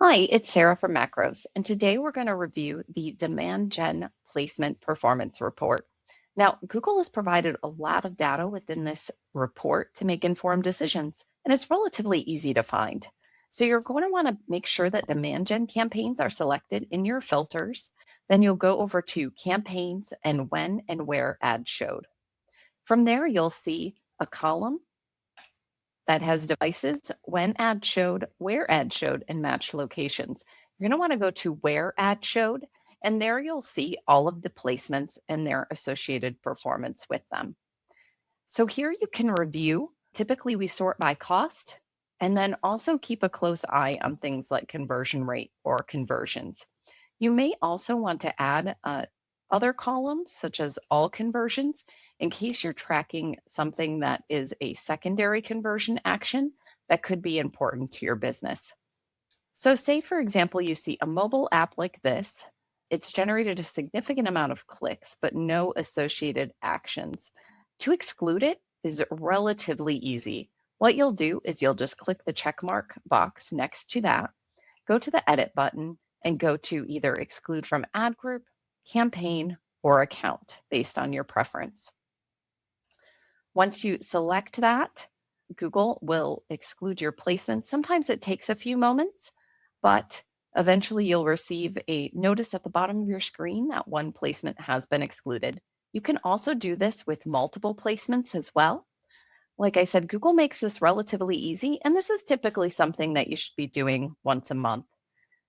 Hi, it's Sarah from Makroz, and today we're going to review the Demand Gen Placement Performance Report. Now, Google has provided a lot of data within this report to make informed decisions, and it's relatively easy to find. So, you're going to want to make sure that demand gen campaigns are selected in your filters. Then you'll go over to campaigns and when and where ads showed. From there, you'll see a column that has devices, when ad showed, where ad showed, and matched locations. You're going to want to go to where ad showed, and there you'll see all of the placements and their associated performance with them. So here you can review. Typically, we sort by cost and then also keep a close eye on things like conversion rate or conversions. You may also want to add other columns, such as all conversions, in case you're tracking something that is a secondary conversion action that could be important to your business. So, say, for example, you see a mobile app like this, it's generated a significant amount of clicks, but no associated actions. To exclude it is relatively easy. What you'll do is you'll just click the check mark box next to that, go to the edit button, and go to either exclude from ad group, campaign, or account based on your preference. Once you select that, Google will exclude your placement. Sometimes it takes a few moments, but eventually you'll receive a notice at the bottom of your screen that one placement has been excluded. You can also do this with multiple placements as well. Like I said, Google makes this relatively easy, and this is typically something that you should be doing once a month.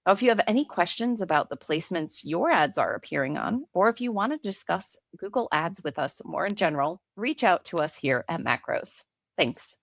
Now, if you have any questions about the placements your ads are appearing on, or if you want to discuss Google Ads with us more in general, reach out to us here at Makroz. Thanks.